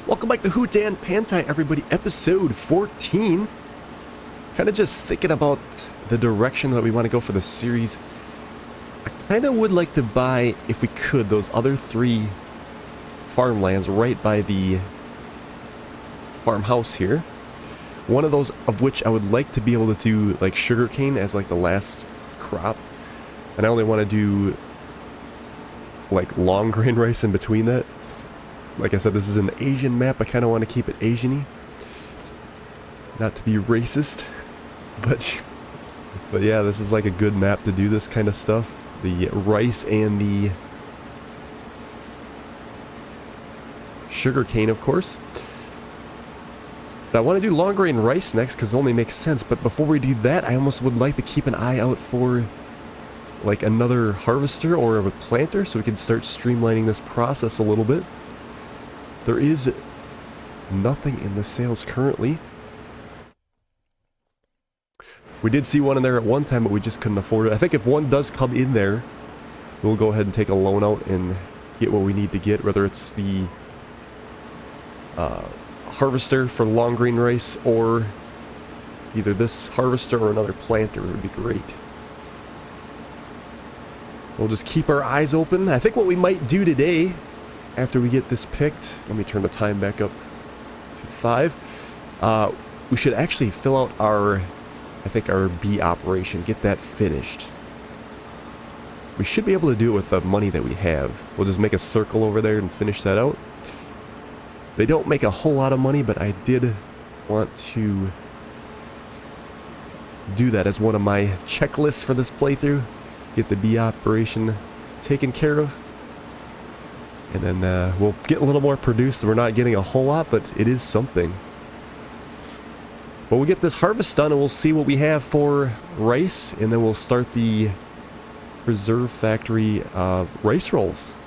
Welcome back to Hutan Pantai, everybody. Episode 14. Kind of just thinking about the direction that we want to go for the series. I kind of would like to buy, if we could, those other 3 farmlands right by the farmhouse here. One of those of which I would like to be able to do like sugarcane as like the last crop. And I only want to do like long grain rice in between that. Like I said, this is an Asian map. I kind of want to keep it Asian-y. Not to be racist, but yeah, this is like a good map to do this kind of stuff. The rice and the sugarcane, of course. But I want to do long grain rice next because it only makes sense. But before we do that, I almost would like to keep an eye out for like another harvester or a planter so we can start streamlining this process a little bit. There is nothing in the sales currently. We did see one in there at one time, but we just couldn't afford it. I think if one does come in there, we'll go ahead and take a loan out and get what we need to get, whether it's the harvester for long grain rice or either this harvester or another planter would be great. We'll just keep our eyes open. I think what we might do today, after we get this picked, let me turn the time back up to 5. We should actually fill out our, I think our bee operation, get that finished. We should be able to do it with the money that we have. We'll just make a circle over there and finish that out. They don't make a whole lot of money, but I did want to do that as one of my checklists for this playthrough. Get the bee operation taken care of. And then we'll get a little more produced. We're not getting a whole lot, but it is something. But we'll get this harvest done and we'll see what we have for rice. And then we'll start the preserve factory rice rolls.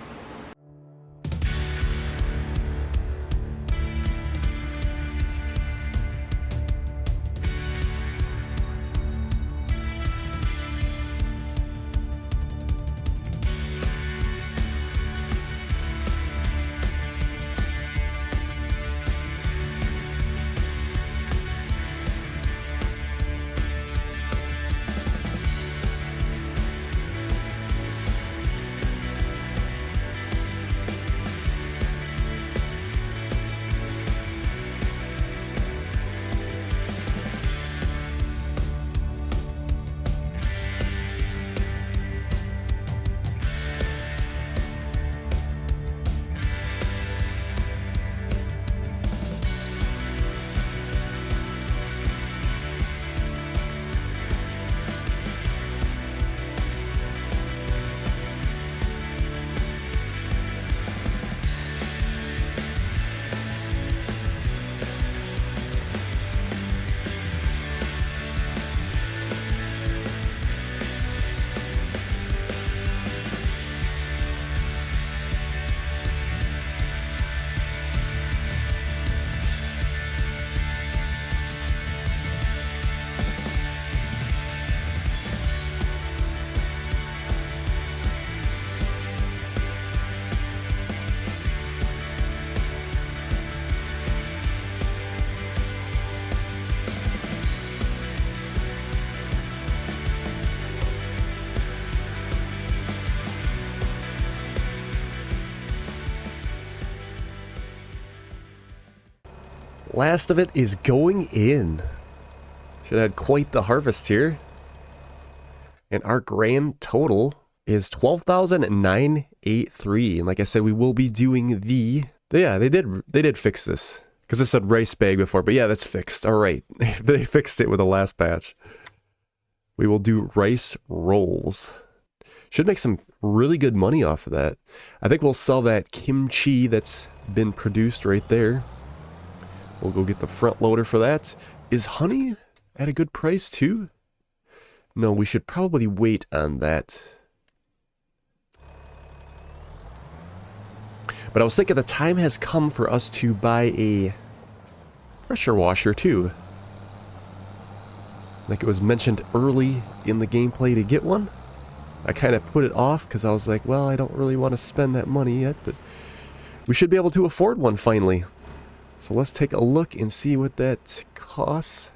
Last of it is going in. Should have had quite the harvest here. And our grand total is 12,983. And like I said, we will be doing the... Yeah, they did fix this. Because it said rice bag before, but yeah, that's fixed. Alright, they fixed it with the last patch. We will do rice rolls. Should make some really good money off of that. I think we'll sell that kimchi that's been produced right there. We'll go get the front loader for that. Is honey at a good price too? No, we should probably wait on that. But I was thinking the time has come for us to buy a pressure washer too. Like it was mentioned early in the gameplay to get one. I kind of put it off because I was like, well, I don't really want to spend that money yet, but we should be able to afford one finally. So let's take a look and see what that costs.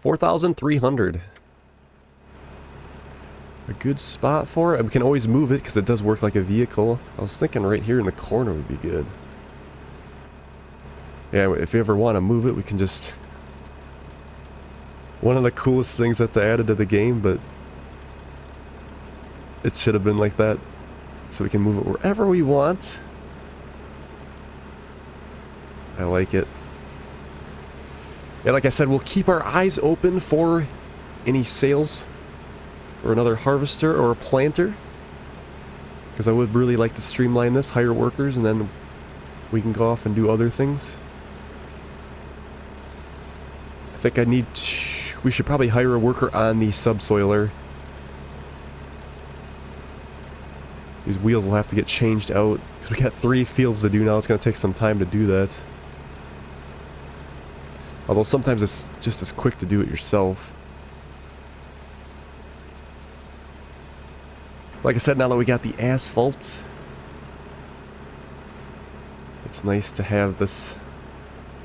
4,300. A good spot for it. We can always move it because it does work like a vehicle. I was thinking right here in the corner would be good. Yeah, if you ever want to move it, we can just... One of the coolest things that they added to the game, but it should have been like that. So we can move it wherever we want. I like it. Yeah, like I said, we'll keep our eyes open for any sales or another harvester or a planter, because I would really like to streamline this, hire workers, and then we can go off and do other things. I think we should probably hire a worker on the subsoiler. These wheels will have to get changed out because we got 3 fields to do now. It's going to take some time to do that. Although sometimes it's just as quick to do it yourself. Like I said, now that we got the asphalt, it's nice to have this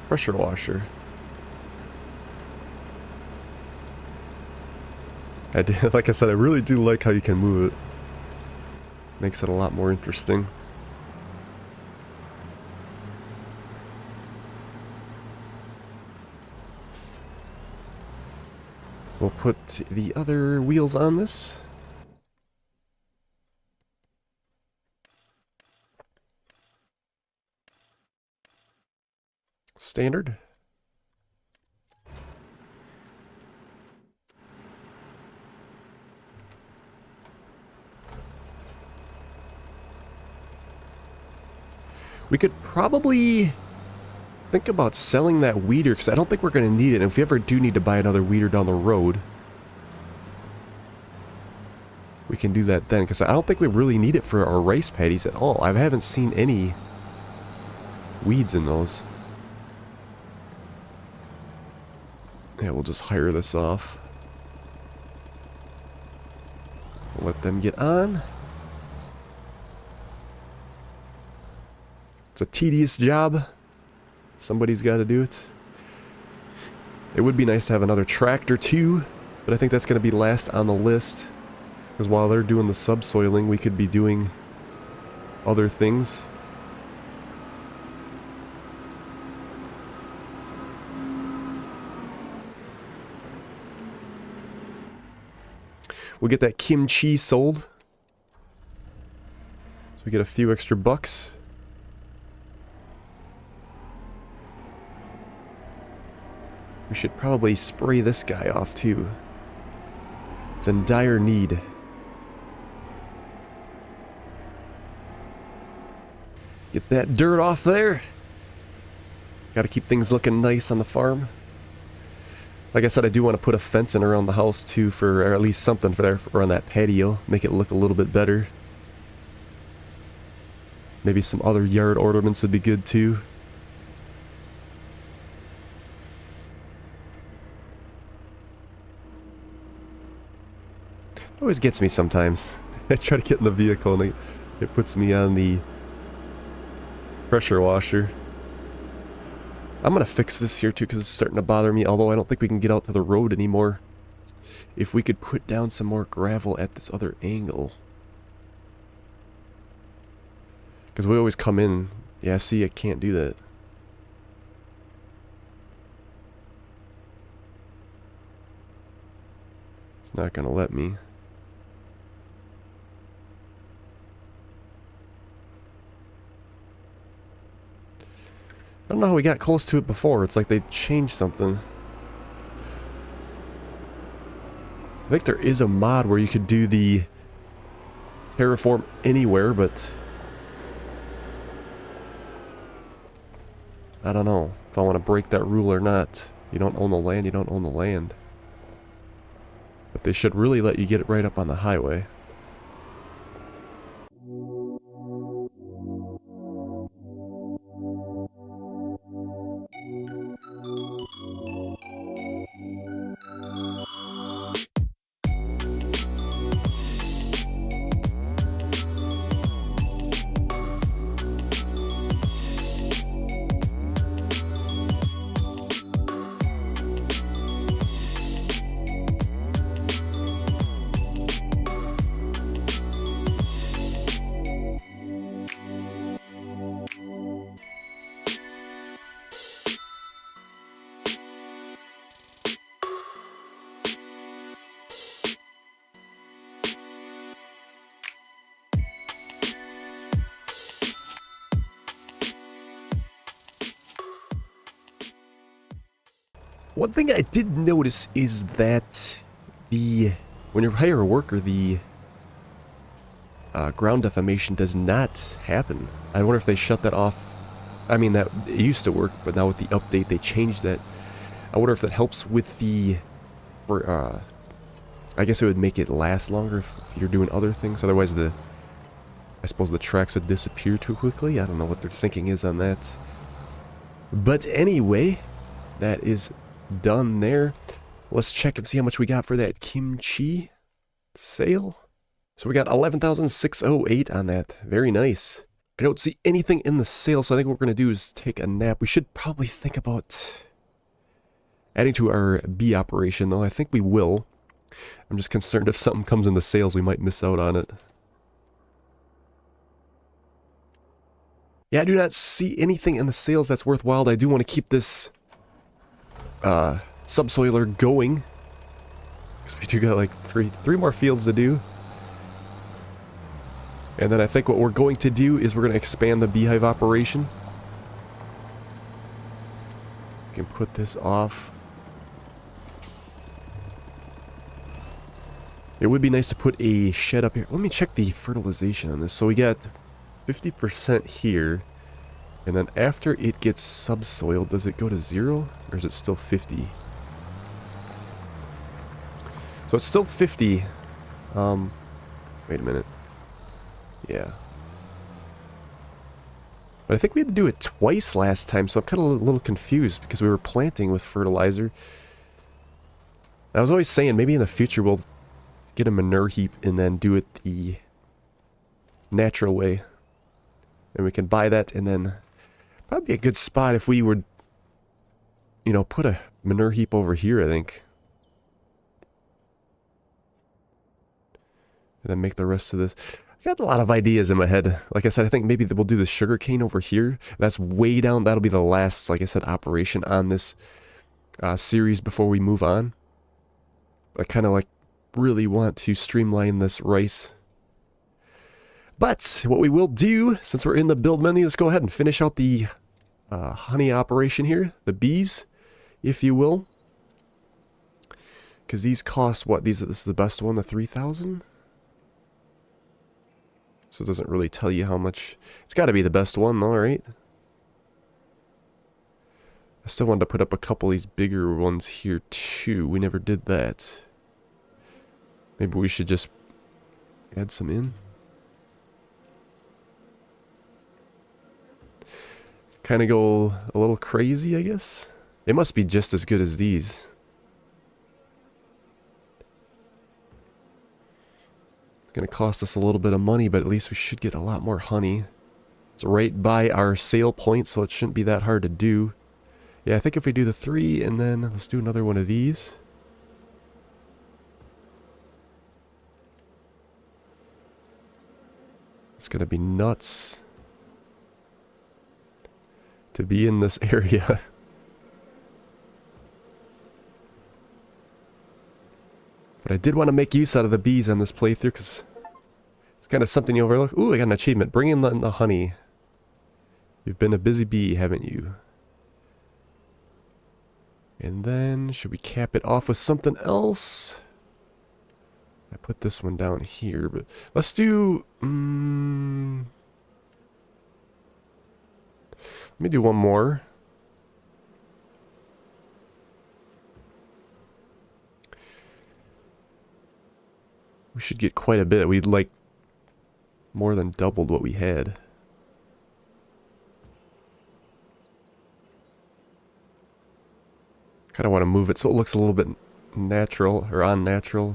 pressure washer. Like I said, I really do like how you can move it. Makes it a lot more interesting. We'll put the other wheels on this. Standard. We could probably think about selling that weeder, because I don't think we're going to need it. And if we ever do need to buy another weeder down the road, we can do that then, because I don't think we really need it for our rice paddies at all. I haven't seen any weeds in those. Yeah, we'll just hire this off. We'll let them get on. It's a tedious job. Somebody's got to do it. It would be nice to have another tractor too, but I think that's going to be last on the list. Because while they're doing the subsoiling, we could be doing other things. We'll get that kimchi sold. So we get a few extra bucks. We should probably spray this guy off too. It's in dire need. Get that dirt off there. Gotta keep things looking nice on the farm. Like I said, I do want to put a fence in around the house too, or at least something for there around that patio. Make it look a little bit better. Maybe some other yard ornaments would be good too. Always gets me sometimes. I try to get in the vehicle and it puts me on the pressure washer. I'm gonna fix this here too because it's starting to bother me, although I don't think we can get out to the road anymore. If we could put down some more gravel at this other angle. Because we always come in. Yeah, see, I can't do that. It's not gonna let me. I don't know how we got close to it before. It's like they changed something. I think there is a mod where you could do the terraform anywhere, but I don't know if I want to break that rule or not. You don't own the land, you don't own the land. But they should really let you get it right up on the highway. One thing I did notice is that when you hire a worker, the ground defamation does not happen. I wonder if they shut that off. I mean, that it used to work, but now with the update they changed that. I wonder if that helps with the... I guess it would make it last longer if you're doing other things. Otherwise, I suppose the tracks would disappear too quickly. I don't know what their thinking is on that. But anyway, that is done there. Let's check and see how much we got for that kimchi sale. So we got 11,608 on that. Very nice. I don't see anything in the sale, so I think what we're going to do is take a nap. We should probably think about adding to our bee operation, though. I think we will. I'm just concerned if something comes in the sales, we might miss out on it. Yeah, I do not see anything in the sales that's worthwhile. I do want to keep this subsoiler going, because we do got like three more fields to do. And then I think what we're going to do is we're going to expand the beehive operation. We can put this off. It would be nice to put a shed up here. Let me check the fertilization on this. So we got 50% here. And then after it gets subsoiled, does it go to 0? Or is it still 50? So it's still 50. Wait a minute. Yeah. But I think we had to do it twice last time, so I'm kind of a little confused because we were planting with fertilizer. I was always saying maybe in the future we'll get a manure heap and then do it the natural way. And we can buy that, and then probably be a good spot if we would, you know, put a manure heap over here, I think. And then make the rest of this. I got a lot of ideas in my head. Like I said, I think maybe we'll do the sugar cane over here. That's way down. That'll be the last, like I said, operation on this series before we move on. I kind of like really want to streamline this rice. But what we will do, since we're in the build menu, let's go ahead and finish out the honey operation here. The bees, if you will. Because these cost what? This is the best one, the 3,000? So it doesn't really tell you how much. It's got to be the best one though, right? I still wanted to put up a couple of these bigger ones here too. We never did that. Maybe we should just add some in. Kind of go a little crazy, I guess. It must be just as good as these. Gonna cost us a little bit of money, but at least we should get a lot more honey. It's right by our sale point, so it shouldn't be that hard to do. Yeah, I think if we do the 3 and then let's do another one of these. It's gonna be nuts to be in this area. But I did want to make use out of the bees on this playthrough because it's kind of something you overlook. Ooh, I got an achievement. Bring in the honey. You've been a busy bee, haven't you? And then, should we cap it off with something else? I put this one down here, but let's do... let me do one more. We should get quite a bit. We'd like more than doubled what we had. Kind of want to move it so it looks a little bit natural or unnatural.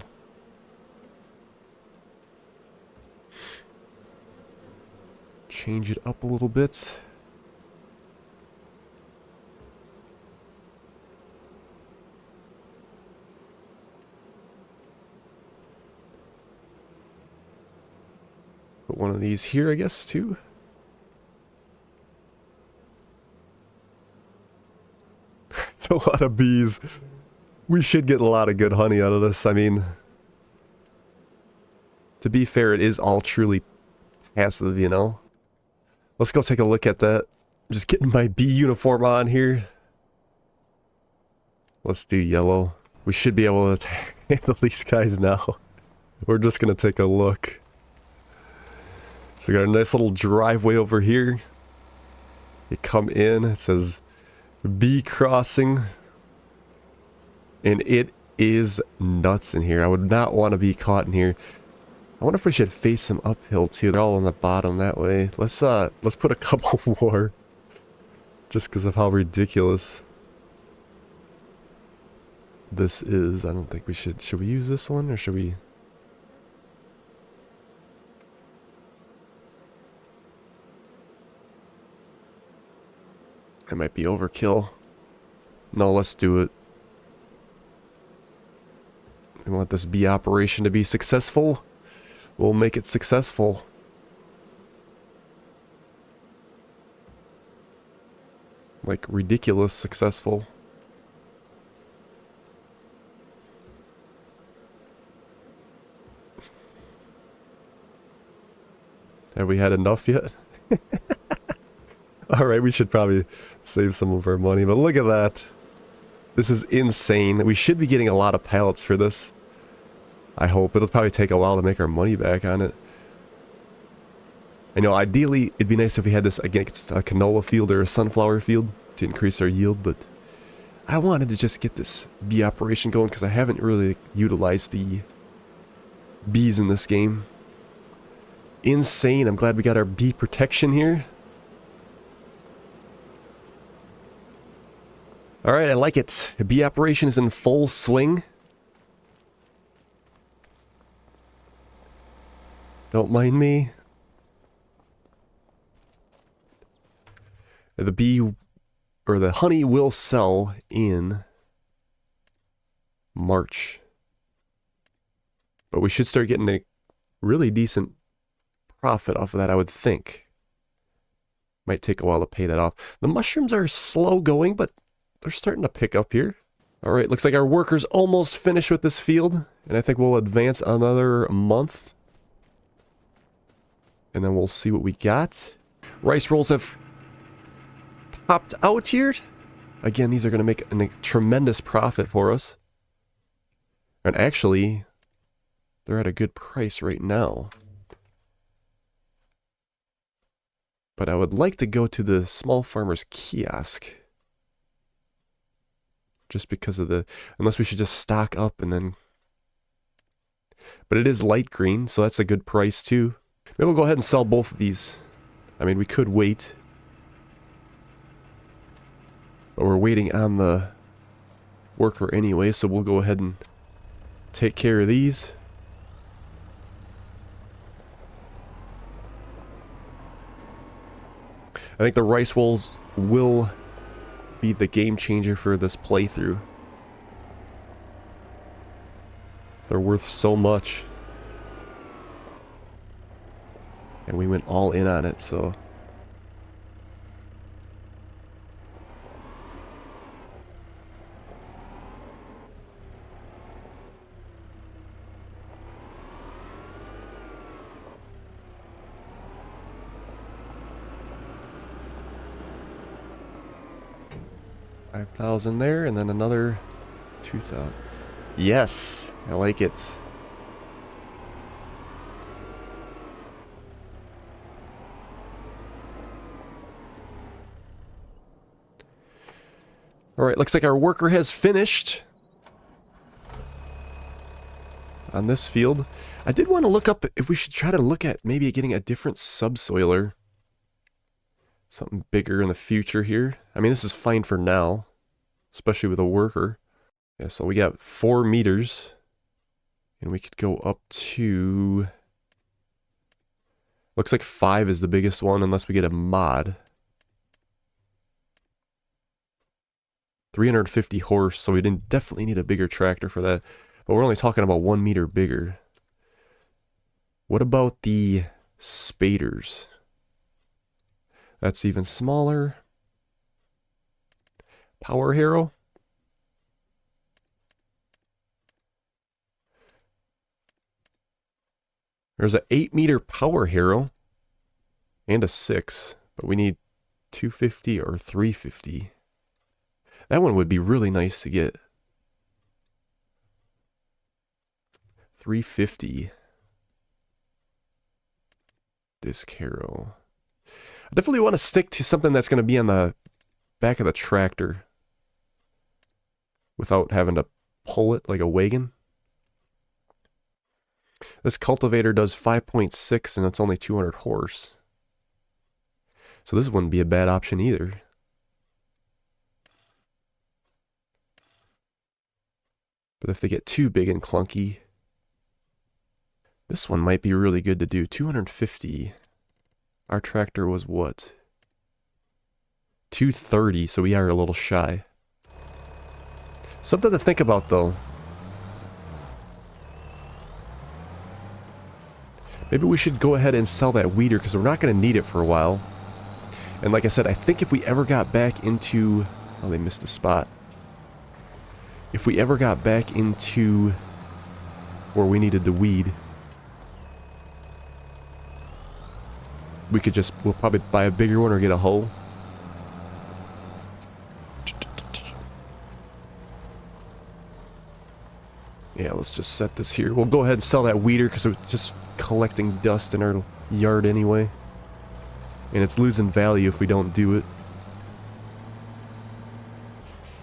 Change it up a little bit. Put one of these here, I guess, too. It's a lot of bees. We should get a lot of good honey out of this. I mean, to be fair, it is all truly passive, you know? Let's go take a look at that. I'm just getting my bee uniform on here. Let's do yellow. We should be able to handle these guys now. We're just gonna take a look. So we got a nice little driveway over here. You come in, it says B crossing. And it is nuts in here. I would not want to be caught in here. I wonder if we should face them uphill too. They're all on the bottom that way. Let's put a couple more. Just because of how ridiculous this is. I don't think we should. Should we use this one or should we? It might be overkill. No, let's do it. We want this bee operation to be successful. We'll make it successful. Like ridiculous successful. Have we had enough yet? Alright, we should probably save some of our money, but look at that. This is insane. We should be getting a lot of pallets for this. I hope. It'll probably take a while to make our money back on it. I know, ideally, it'd be nice if we had this against a canola field or a sunflower field to increase our yield, but I wanted to just get this bee operation going because I haven't really utilized the bees in this game. Insane. I'm glad we got our bee protection here. Alright, I like it. The bee operation is in full swing. Don't mind me. The bee, or the honey will sell in March. But we should start getting a really decent profit off of that, I would think. Might take a while to pay that off. The mushrooms are slow going, but they're starting to pick up here. Alright, looks like our workers almost finished with this field. And I think we'll advance another month. And then we'll see what we got. Rice rolls have popped out here. Again, these are going to make a tremendous profit for us. And actually, they're at a good price right now. But I would like to go to the small farmer's kiosk. Just because of the... Unless we should just stock up and then... But it is light green, so that's a good price too. Maybe we'll go ahead and sell both of these. I mean, we could wait. But we're waiting on the worker anyway, so we'll go ahead and take care of these. I think the rice rolls will be the game changer for this playthrough. They're worth so much. And we went all in on it, so... $5,000 there, and then another 2,000. Yes, I like it. Alright, looks like our worker has finished on this field. I did want to look up if we should try to look at maybe getting a different subsoiler. Something bigger in the future here. I mean, this is fine for now, especially with a worker. Yeah, so we got 4 meters, and we could go up to... Looks like 5 is the biggest one, unless we get a mod. 350 horse, so we didn't definitely need a bigger tractor for that. But we're only talking about 1 meter bigger. What about the spaders? That's even smaller. Power harrow. There's an 8 meter power harrow and a 6, but we need 250 or 350. That one would be really nice to get. 350. Disc harrow. I definitely want to stick to something that's going to be on the back of the tractor without having to pull it like a wagon. This cultivator does 5.6 and it's only 200 horse. So this wouldn't be a bad option either. But if they get too big and clunky, this one might be really good to do. 250. Our tractor was what? 230, so we are a little shy. Something to think about though. Maybe we should go ahead and sell that weeder because we're not going to need it for a while. And like I said, I think if we ever got back into... Oh, they missed a spot. If we ever got back into where we needed the weed, we could just... We'll probably buy a bigger one or get a hoe. Yeah, let's just set this here. We'll go ahead and sell that weeder because it's just collecting dust in our yard anyway. And it's losing value if we don't do it.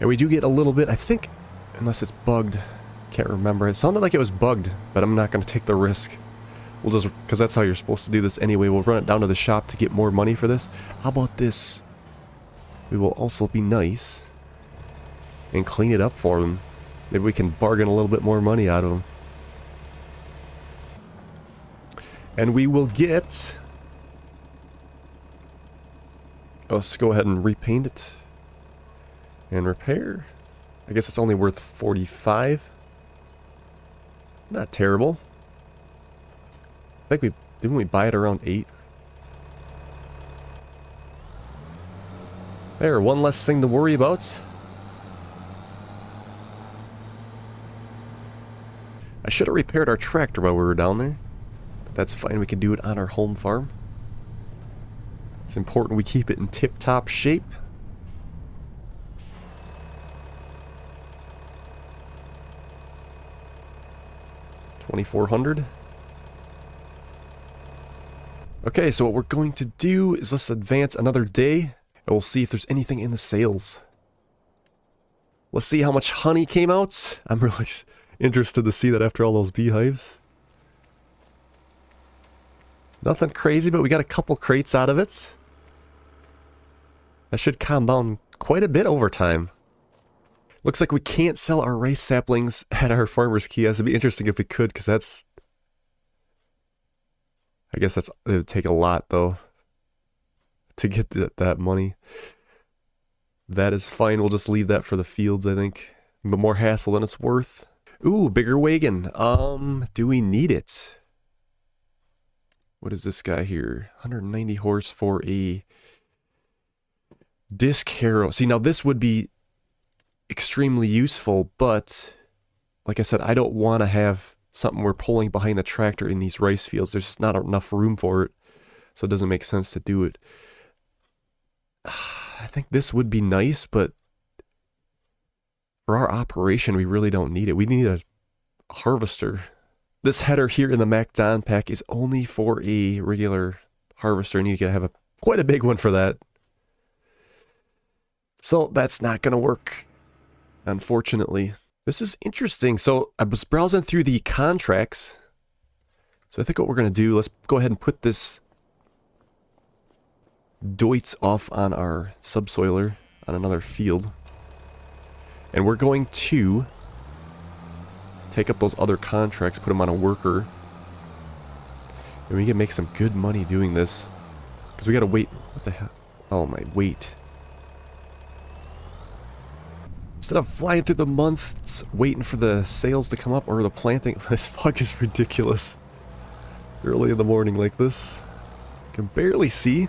And we do get a little bit, I think, unless it's bugged. Can't remember. It sounded like it was bugged, but I'm not going to take the risk. We'll just, because that's how you're supposed to do this anyway. We'll run it down to the shop to get more money for this. How about this? We will also be nice and clean it up for them. Maybe we can bargain a little bit more money out of them. And we will get... Let's go ahead and repaint it. And repair. I guess it's only worth 45. Not terrible. I think didn't we buy it around 8? There, one less thing to worry about. I should have repaired our tractor while we were down there. But that's fine, we can do it on our home farm. It's important we keep it in tip-top shape. $2,400. Okay, so what we're going to do is let's advance another day, and we'll see if there's anything in the sales. Let's see how much honey came out. I'm really interested to see that after all those beehives. Nothing crazy, but we got a couple crates out of it. That should compound quite a bit over time. Looks like we can't sell our rice saplings at our farmer's kiosk. It'd be interesting if we could, because that's... I guess it would take a lot, though, to get that money. That is fine. We'll just leave that for the fields, I think. But more hassle than it's worth. Ooh, bigger wagon. Do we need it? What is this guy here? 190 horse for a disc harrow. See, now this would be extremely useful, but like I said, I don't want to have something we're pulling behind the tractor in these rice fields. There's just not enough room for it, so it doesn't make sense to do it. I think this would be nice, but for our operation, we really don't need it. We need a harvester. This header here in the MacDon pack is only for a regular harvester, and you gotta have quite a big one for that. So that's not gonna work, unfortunately. This is interesting. So I was browsing through the contracts. So I think what we're gonna do, let's go ahead and put this Deutz off on our subsoiler on another field. And we're going to take up those other contracts, put them on a worker. And we can make some good money doing this. Because we gotta wait. What the hell? Oh my, wait. Instead of flying through the months, waiting for the sales to come up or the planting. This fog is ridiculous. Early in the morning like this. Can barely see.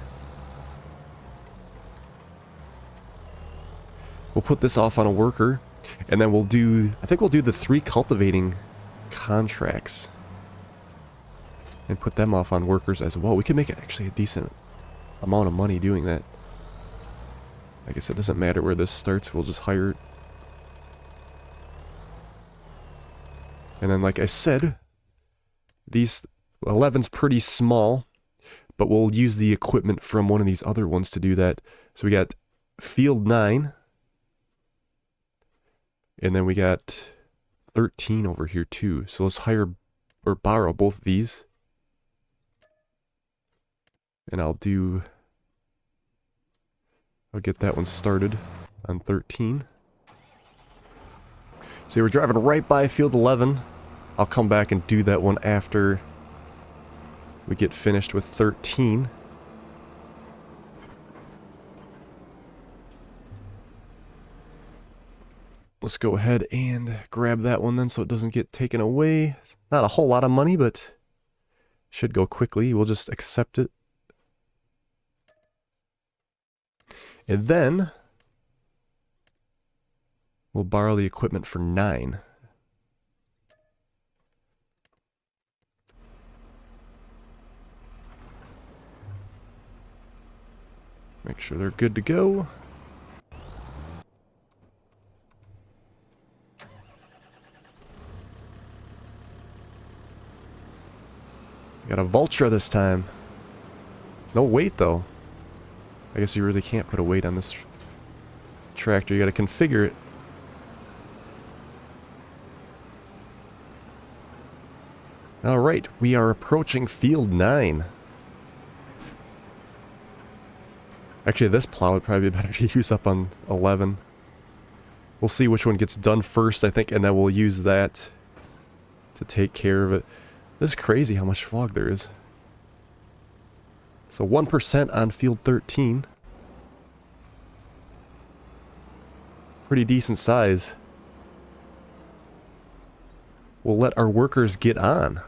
We'll put this off on a worker, and then we'll do, I think we'll do the 3 cultivating contracts and put them off on workers as well. We could make actually a decent amount of money doing that. I guess it doesn't matter where this starts, we'll just hire it. And then like I said, These 11's pretty small, but we'll use the equipment from one of these other ones to do that. So we got field 9, and then we got 13 over here too. So let's hire or borrow both of these. And I'll get that one started on 13. See, we're driving right by field 11. I'll come back and do that one after we get finished with 13. Let's go ahead and grab that one then so it doesn't get taken away. Not a whole lot of money, but should go quickly. We'll just accept it. And then we'll borrow the equipment for 9. Make sure they're good to go. Got a Vultra this time. No weight though. I guess you really can't put a weight on this tractor. You gotta configure it. Alright, we are approaching field 9. Actually, this plow would probably be better to use up on 11. We'll see which one gets done first, I think, and then we'll use that to take care of it. This is crazy how much fog there is. So 1% on field 13. Pretty decent size. We'll let our workers get on.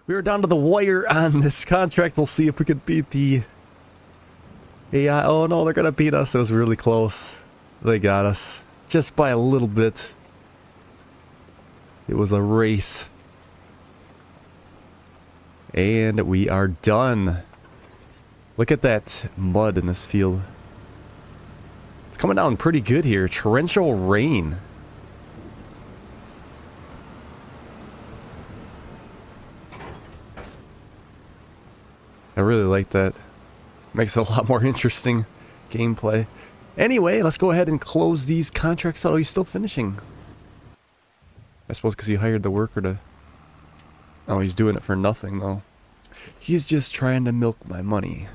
We were down to the wire on this contract. We'll see if we could beat the AI. Oh no, they're gonna beat us. It was really close. They got us. Just by a little bit. It was a race. And we are done. Look at that mud in this field. It's coming down pretty good here. Torrential rain. I really like that. Makes it a lot more interesting gameplay. Anyway, let's go ahead and close these contracts out. Oh, he's still finishing. I suppose because he hired the worker to... Oh, he's doing it for nothing, though. He's just trying to milk my money.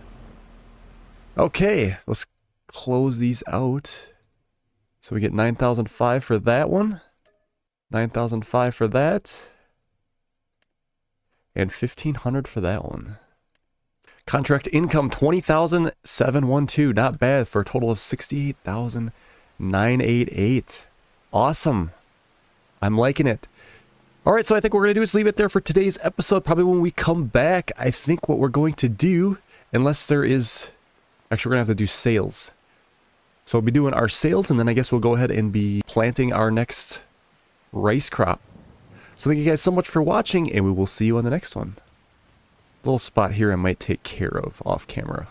Okay, let's close these out. So we get 9,005 for that one. 9,005 for that. And 1,500 for that one. Contract income 20,712. Not bad for a total of 68,988. Awesome. I'm liking it. Alright, so I think what we're going to do is leave it there for today's episode. Probably when we come back, I think what we're going to do, unless there is... Actually, we're going to have to do sales. So we'll be doing our sales, and then I guess we'll go ahead and be planting our next rice crop. So thank you guys so much for watching, and we will see you on the next one. Little spot here I might take care of off camera.